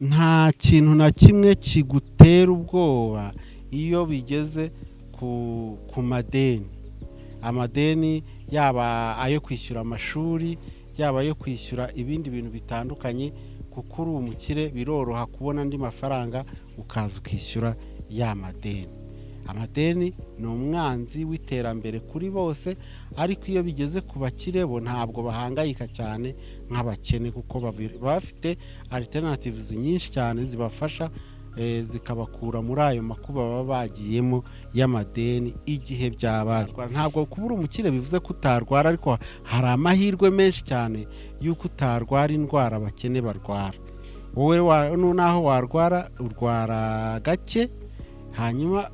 nta kintu na kimwe kigutera ubwoba iyo bigeze ku madeni. Amadeni yaba ayo kwishyura amashuri, yaba ayo kwishyura ibindi bintu bitandukanye, kuko uri umukire biroroha kubona andi mafaranga ukaza ukishyura ya madeni. Amadeni ni umwanzi w'iterambere kuri bose, ariko iyo bigeze ku bakire bo ntabwo bahangayika cyane nk'abakene, kuko bafite alternatives nyinshi cyane zibafasha zikabakura muri ayo makuba baba bagiyemo y'amadeni igihe byabaye. Ntabwo kubura umukire bivuze ko utarwara, ariko hari amahirwe menshi cyane y'uko utarwara indwara abakene barwara. Wowe naho warwara urwara gake, hanyuma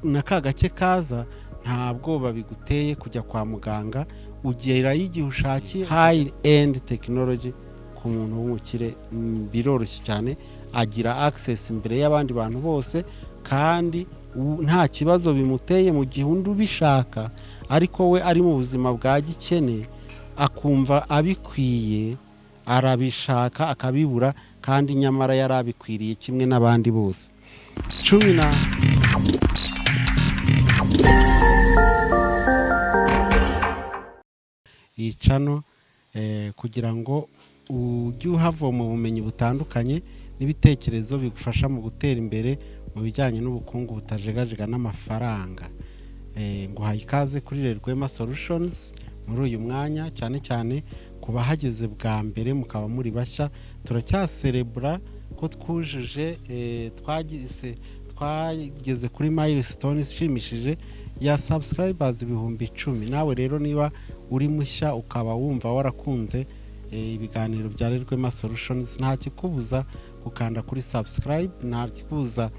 na ka gake kaza nta bwoba biguteye kujya kwa muganga, ugerayo igihe ushakiye. High end technology ku muntu w'umukire biroroshye cyane, agira access imbere y'abandi bantu bose, kandi nta kibazo bimuteye mu gihe undi ubishaka, ariko we ari mu buzima bwa gikene akumva abikwiye, arabishaka akabibura, kandi nyamara yari abikwiriye kimwe n'abandi bose. Iyi channel kugira ngo ujye uhavoma ubumenyi butandukanye n'ibitekerezo bigufasha mu gutera imbere mu bijyanye n'ubukungu butajegajega n'amafaranga. Nguhaye ikaze kuri Rwema Solutions muri uyu mwanya, cyane cyane ku bahageze bwa mbere mukaba muri bashya. Turacyaserebura ko twujuje twageze kuri milestone ishimishije ya subscribers 10,000. Nawe rero niba uri mushya ukaba wumva warakunze ibiganiro bya Rwema Solutions, nta kikubuza gukanda kuri subscribe, nta kikubuza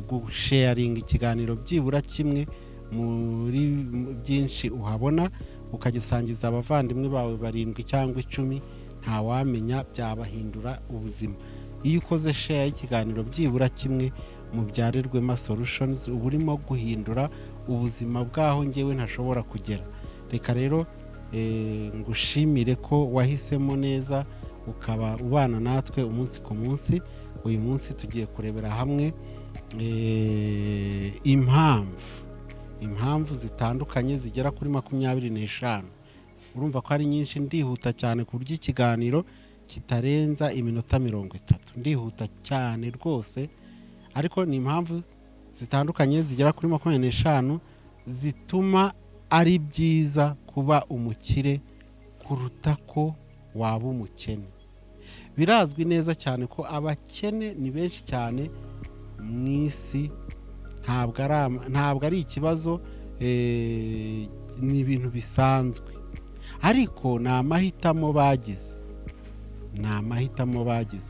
gusharing ikiganiro byibura kimwe muri byinshi uhabona, ukagisangiza abavandimwe bawe 7 cyangwa 10, nta wamenya byabahindura ubuzima. Iyo ukoze share y'ikiganiro byibura kimwe mu bya Rwema Solutions, uba urimo guhindura ubuzima bwaho ngewe ntashobora kugera. Reka rero ngushimire ko wahisemo neza ukaba ubana natwe umunsi ku munsi. Uyu munsi tugiye kurebera hamwe impamvu zitandukanye zigera kuri 25. Urumva ko ari nyinshi, ndihuta cyane ku buryo ikiganiro kitarenza iminota 30. Ndihuta cyane rwose, ariko ni impamvu zitandukanye zigera kuri 25 zituma ari byiza kuba umukire kuruta ko waba umukene. Birazwi neza cyane ko abakene ni benshi cyane mu isi, ntabwo ari ikibazo, ni ibintu bisanzwe, ariko ni amahitamo bagize.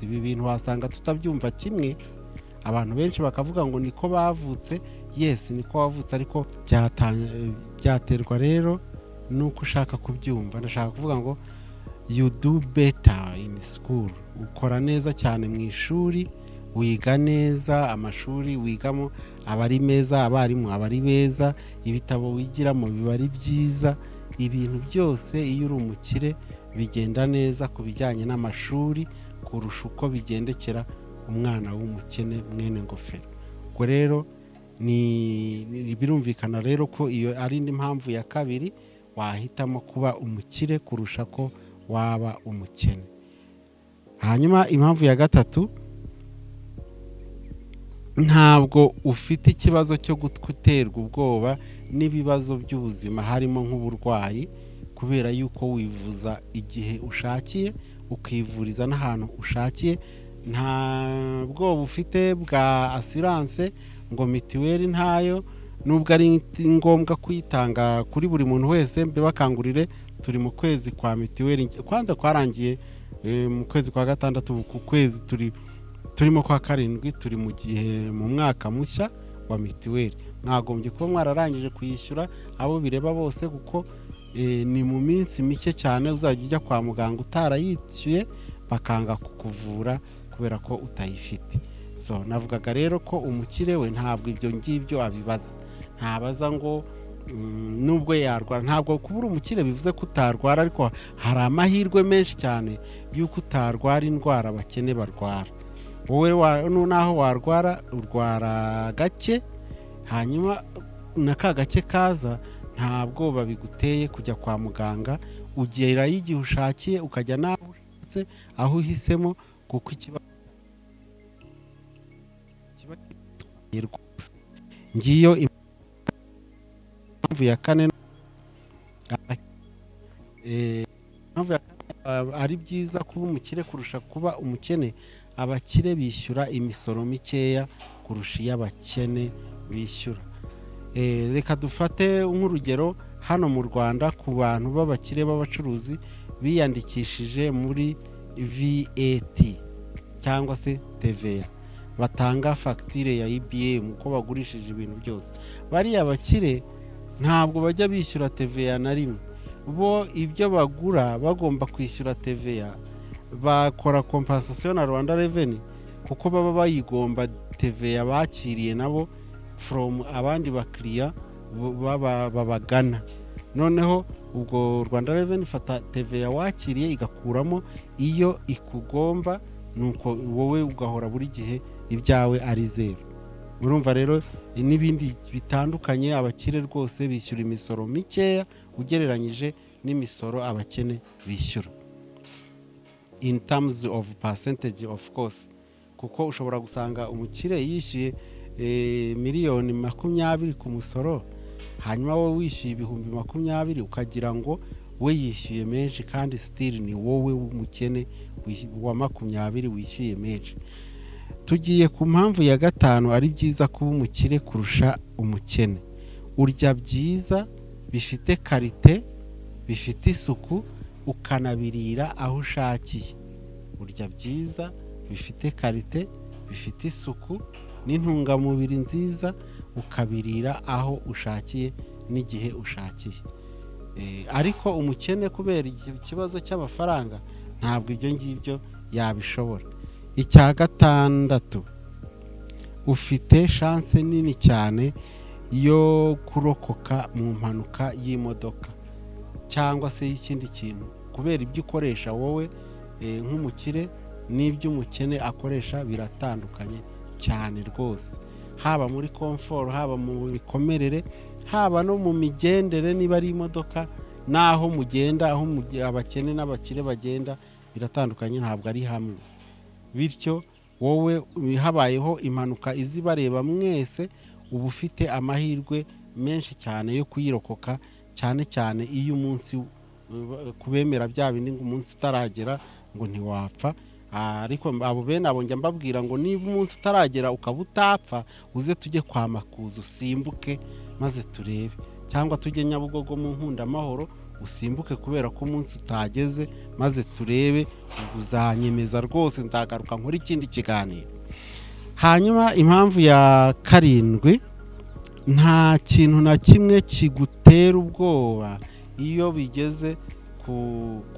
Ibi bintu wasanga tutabyumva kimwe, abantu benshi bakavuga ngo niko bavutse. Yes, niko wavutse, ariko byaterwa rero nuko ushaka kubyumva. Ndashaka kuvuga ngo you do better in school. Ukora neza cyane mu ishuri, wiga neza, amashuri wigamo abari meza, abarimu abari beza, ibitabo wigiramo biba ari byiza. Ibintu byose iyo uri umukire bigenda neza ku bijyanye n'amashuri kurusha uko bigendekera umwana w'umukene mwene ngofero. Ubwo rero birumvikana rero ko iyo ari indi mpamvu ya kabiri wahitamo kuba umukire kurusha ko waba umukene. Hanyuma impamvu ya gatatu, ntabwo ufite ikibazo cyo guterwa ubwoba n'ibibazo by'ubuzima harimo nk'uburwayi, kubera yuko wivuza igihe ushakiye, ukivuriza n'ahantu ushakiye. Nta bwoba ufite bwa assurance ngo mitiweli ntayo, nubwo ari ngombwa kuyitanga kuri buri muntu wese. Bakangurire, turi mu kwezi kwa mitiweli, kwanza kwarangiye mu kwezi kwa 6, ku kwezi turimo kwa 7, turi mu gihe mu mwaka mushya wa mitiweli. Mwagombye kuba mwararangije kuyishyura abo bireba bose, kuko ni mu minsi mike cyane uzajya ujya kwa muganga utarayishyuye, bakanga kukuvura kubera ko utayifite. So navugaga rero ko umukire we ntabwo ibyo ngibyo abibaza. Ntabaza ngo nubwo yarwara. Ntabwo kubura umukire bivuze ko utarwara, ariko hari amahirwe menshi cyane y'uko utarwara indwara abakene barwara. wowe naho warwara urwara gake, hanyuma na ka gake kaza nta bwoba biguteye kujya kwa muganga, ugerayo igihe ushakiye ukajya naho ushatse aho uhisemo, kuko ikibazo rwose. Ngiyo impamvu ya kane ari byiza kuba umukire kurusha kuba umukene. Abakire bishyura imisoro mikeya kurusha iy'abakene bishyura. Reka dufate nk'urugero hano mu Rwanda ku bantu b'abakire b'abacuruzi biyandikishije muri VAT cyangwa se TVA, batanga fagitire ya IBM uko bagurishije ibintu byose. Bariya bakire ntabwo bajya bishyura TVA na rimwe, bo ibyo bagura bagomba kwishyura TVA, bakora compensation na Rwanda Revenue kuko baba bayigomba TVA bakiriye nabo from abandi bakiriya babagana. Noneho ubwo Rwanda Revenue fata TVA wakiriye igakuramo iyo ikugomba, nuko wowe ugahora buri gihe ibyawe ari zero. Murumva rero n'ibindi bitandukanye, abakire rwose bishyura imisoro mikeya ugereranyije n'imisoro abakene bishyura in terms of percentage of course, kuko ushobora gusanga umukire yishyuye miliyoni 20 ku musoro, hanyuma wowe wishyuye ibihumbi 20 ukagira ngo we yishyuye menshi, kandi still ni wowe w'umukene wa 20 wishyuye menshi. Tugiye ku mpamvu ya gatanu ari byiza kuba umukire kurusha umukene. Urya byiza bifite karite, bifite isuku, ukanabirira aho ushakiye. Urya byiza bifite karite, bifite isuku n'intungamubiri nziza, ukabirira aho ushakiye n'igihe ushakiye. Ariko umukene kubera ikibazo cy'amafaranga ntabwo ibyo ngibyo yabishobora. Icya gatandatu, ufite chance nini cyane yo kurokoka mu mpanuka y'imodoka cyangwa se y'ikindi kintu, kubera ibyo ukoresha wowe nk'umukire n'ibyo umukene akoresha biratandukanye cyane rwose, haba muri comfort, haba mu bikomerere, haba no mu migendere. Niba ari imodoka naho mugenda, aho abakene n'abakire bagenda biratandukanye, ntabwo ari hamwe. Bityo wowe habayeho impanuka izibareba mwese, uba ufite amahirwe menshi cyane yo kuyirokoka, cyane cyane iyo umunsi kubemera bya bindi ngo umunsi utaragera ngo ntiwapfa. Ariko abo bene abo njya mbabwira ngo niba umunsi utaragera ukaba utapfa, uze tujye kwa Makuza usimbuke maze turebe, cyangwa tujye Nyabugogo mu Nkundamahoro usimbuke, kubera ko umunsi utageze maze turebe, uzanyemeza rwose nzagaruka nkora ikindi kiganiro. Hanyuma impamvu ya karindwi, nta kintu na kimwe kigutera ubwoba iyo bigeze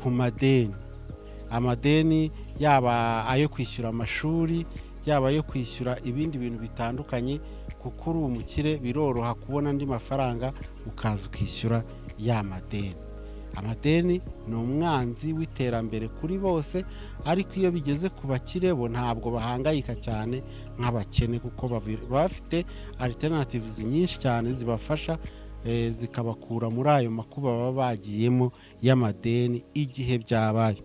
ku madeni. Amadeni yaba ayo kwishyura amashuri, yaba ayo kwishyura ibindi bintu bitandukanye, kuko uri umukire biroroha kubona andi mafaranga ukaza ukishyura ya madeni. Amadeni ni umwanzi w'iterambere kuri bose, ariko iyo bigeze ku bakire bo ntabwo bahangayika cyane nk'abakene, kuko bafite alternatives nyinshi cyane zibafasha zikabakura muri ayo makuba baba bagiyemo y'amadeni igihe byabaye.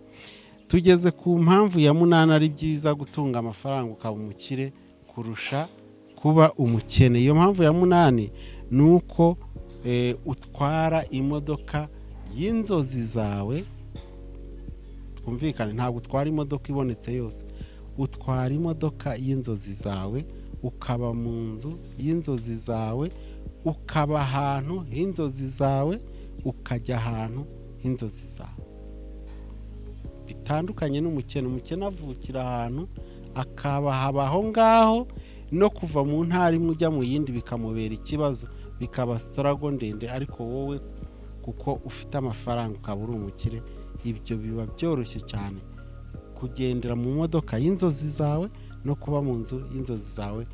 Tugeze ku mpamvu ya 8 ari byiza gutunga amafaranga ukaba umukire kurusha kuba umukene. Iyo mpamvu ya 8 ni uko utwara imodoka y'inzozi zawe. Twumvikane, ntabwo utwara imodoka ibonetse yose, utwara imodoka y'inzozi zawe, ukaba mu nzu y'inzozi zawe, ukaba ahantu h'inzozi zawe, ukajya ahantu h'inzozi zawe. Bitandukanye n'umukene. Umukene avukira ahantu akaba habaho ngaho, no kuva mu ntara imwe ujya mu yindi bikamubera ikibazo, bikaba struggle ndende. Ariko wowe kuko ufite amafaranga ukaba uri umukire, ibyo biba byoroshye cyane kugendera mu modoka y'inzozi zawe no kuba mu nzu y'inzozi zawe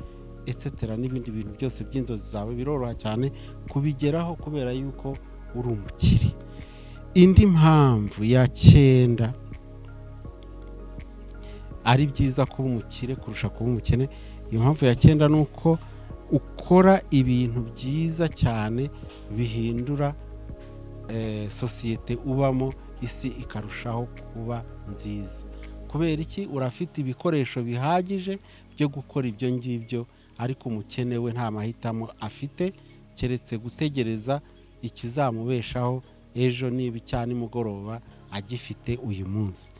etc. n'ibindi bintu byose by'inzozi zawe biroroha cyane kubigeraho, kubera yuko uri umukire. Indi mpamvu ya 9, ari byiza kuba umukire kurusha kuba umukene. Iyo mpamvu ya 9 ni uko ukora ibintu byiza cyane bihindura sosiyete ubamo, isi ikarushaho kuba nziza. Kubera iki? Urafite ibikoresho bihagije byo gukora ibyo ngibyo, ariko umukene we nta mahitamo afite keretse gutegereza ikizamubeshaho ejo, niba icya nimugoroba agifite uyu munsi.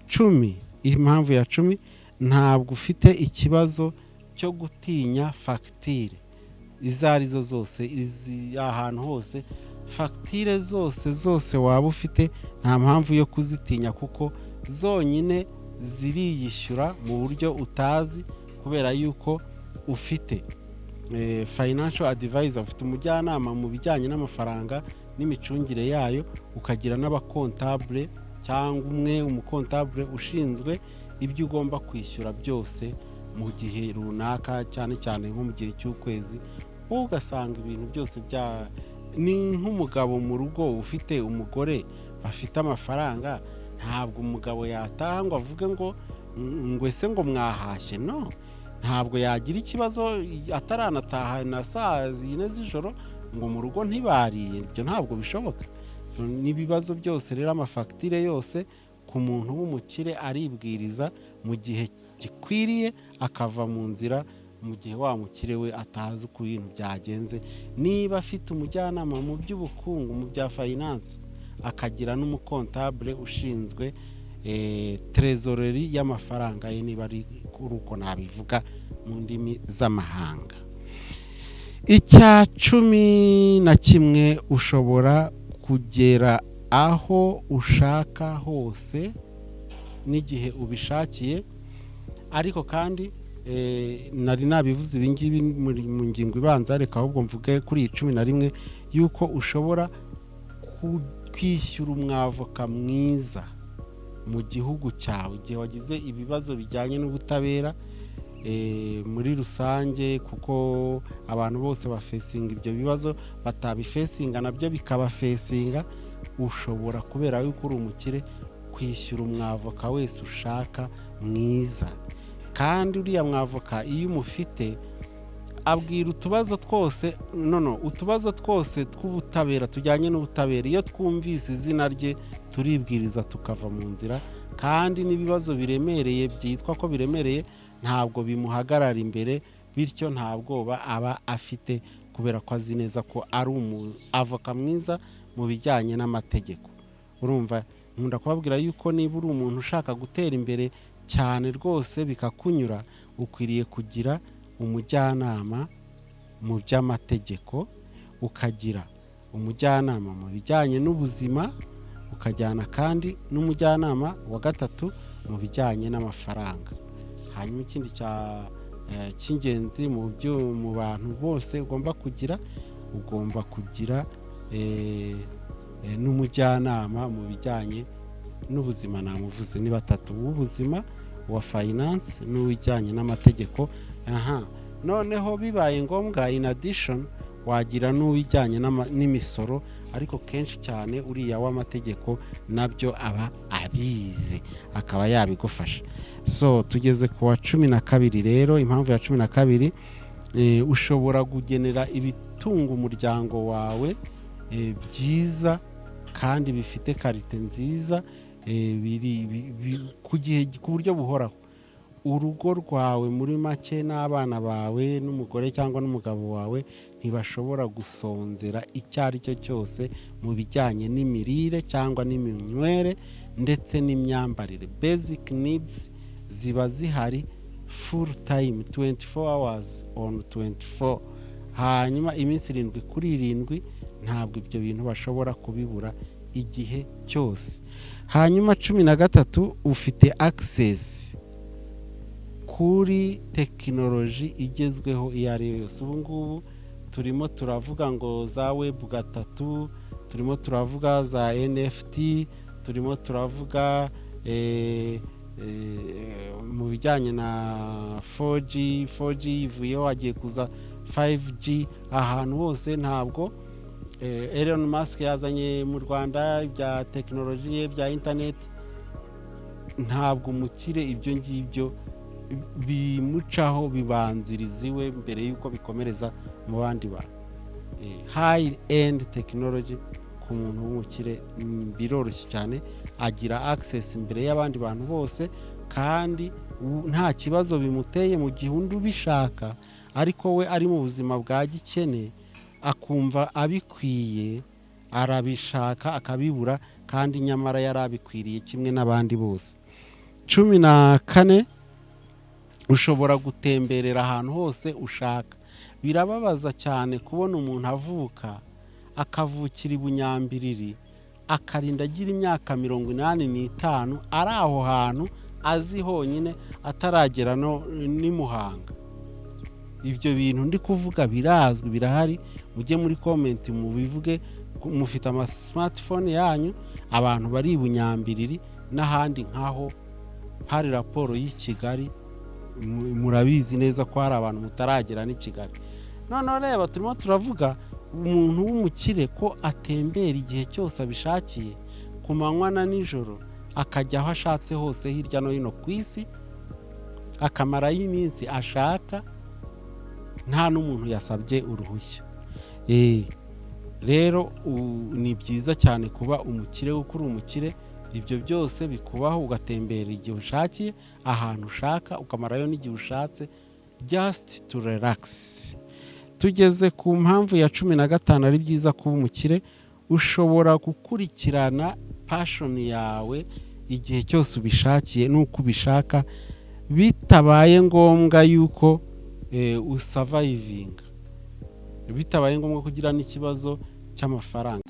10, impamvu ya 10, ntabwo ufite ikibazo cyo gutinya fagitire izo arizo zose, ahantu hose fagitire zose waba ufite nta mpamvu yo kuzitinya, kuko zonyine ziriyishyura mu buryo utazi, kubera yuko ufite financial advisor, ufite umujyanama mu bijyanye n'amafaranga n'imicungire yayo, ukagira n'abakontabule cyangwa umukontabule ushinzwe ibyo ugomba kwishyura byose mu gihe runaka, cyane cyane nko mu gihe cy'ukwezi. Ugasanga ibintu byose ni nk'umugabo mu rugo ufite umugore bafite amafaranga, ntabwo umugabo yataha ngo avuge ngo ese ngo mwahashye, no, ntabwo yagira ikibazo ataranataha na saa 4 z'ijoro ngo mu rugo ntibariye. Ibyo ntabwo bishoboka. N'ibibazo byose rero, amafagitire yose ku muntu w'umukire aribwiriza mu gihe gikwiriye, akava mu nzira mu gihe wa mukire we atazi uko ibintu byagenze. Niba afite umujyanama mu by'ubukungu, mu bya finance, akagira n'umukontabule ushinzwe trezoreri y'amafaranga ye, niba ari uko nabivuga mu ndimi z'amahanga. Icya 11, ushobora kugera aho ushaka hose n'igihe ubishakiye, ariko kandi nari nabivuze ibingibi mu ngingo ibanza, reka ahubwo mvuge kuri 11 yuko ushobora kwishyura umwavoka mwiza mu gihugu cyawe igihe wagize ibibazo bijyanye n'ubutabera muri rusange, kuko abantu bose bafesinga ibyo bibazo, batabifesinga nabyo bikabafesinga. Ushobora, kubera yuko uri umukire, kwishyura umwavoka wese ushaka mwiza, kandi uriya mwavoka iyo umufite abwira utubazo twose tw'ubutabera, tujyanye n'ubutabera. Iyo twumvise izina rye turibwiriza tukava mu nzira, kandi n'ibibazo biremereye byitwa ko biremereye ntabwo bimuhagarara imbere, bityo nta bwoba aba afite, kubera ko azi neza ko ari avoka mwiza mu bijyanye n'amategeko. Urumva, nkunda kubabwira yuko niba uri umuntu ushaka gutera imbere cyane rwose bikakunyura, ukwiriye kugira umujyanama mu by'amategeko, ukagira umujyanama mu bijyanye n'ubuzima, ukajyana kandi n'umujyanama wa 3 mu bijyanye n'amafaranga. Hanyuma ikindi cy'ingenzi mu bantu bose ugomba kugira n'umujyanama mu bijyanye n'ubuzima. Namuvuze ni 3: w'ubuzima, wa finance n'uwijyanye n'amategeko. Noneho bibaye ngombwa, in addition, wagira n'uwijyanye n'imisoro, ariko kenshi cyane uriya w'amategeko nabyo aba abizi, akaba yabigufasha. Tugeze ku wa 12 rero. Impamvu ya 12, ushobora kugenera ibitunga umuryango wawe byiza kandi bifite karite nziza, ku buryo buhoraho. Urugo rwawe muri make, n'abana bawe n'umugore cyangwa n'umugabo wawe ntibashobora gusonzera icyo ari cyo cyose mu bijyanye n'imirire cyangwa n'iminywere ndetse n'imyambarire. Basic needs ziba zihari full time, 24 hours on 24. Hanyuma iminsi 7 kuri 7, ntabwo ibyo bintu bashobora kubibura igihe cyose. Hanyuma 13, ufite access kuri tekinoloji igezweho iyo ari yo yose. Ubu ngubu turimo turavuga ngo za web 3, turimo turavuga za NFT, turimo turavuga mu bijyanye na 4G ivuyeho, hagiye kuza 5G ahantu hose. Ntabwo Elon Musk yazanye mu Rwanda ibya tekinoloji ye bya internet, ntabwo umukire ibyo ngibyo bimucaho bibanziriza iwe mbere y'uko bikomereza mu bandi bantu. High end technology ku muntu w'umukire biroroshye cyane, agira access imbere y'abandi bantu bose kandi nta kibazo bimuteye mu gihe undi ubishaka ariko we ari mu buzima bwa gikene akumva abikwiye, arabishaka akabibura kandi nyamara yari abikwiriye kimwe n'abandi bose. 14, ushobora gutemberera ahantu hose ushaka. Birababaza cyane kubona umuntu avuka akavukira i Bunyambiriri akarinda agira imyaka 85 ari aho hantu azi honyine ataragera ni Muhanga. Ibyo bintu ndi kuvuga birazwi, birahari, mujye muri comment mubivuge, mufite ama smartphone yanyu, abantu bari i Bunyambiriri n'ahandi nkaho hari raporo y'i Kigali, murabizi neza ko hari abantu mutaragera ni Kigali. None reba turimo turavuga umuntu w'umukire ko atembera igihe cyose abishakiye ku manywa na nijoro, akajya aho ashatse hose hirya no hino ku isi, akamara y'iminsi ashaka nta n'umuntu yasabye uruhushya. Rero ni byiza cyane kuba umukire, kuko uri umukire ibyo byose bikubaho, ugatembera igihe ushakiye ahantu ushaka, ukamarayo n'igihe ushatse, just to relax. Tugeze ku mpamvu ya 15 ari byiza kuba umukire. Ushobora gukurikirana passion yawe igihe cyose ubishakiye n'uko ubishaka, bitabaye ngombwa yuko usurvivinga, bitabaye ngombwa kugira n'ikibazo cy'amafaranga.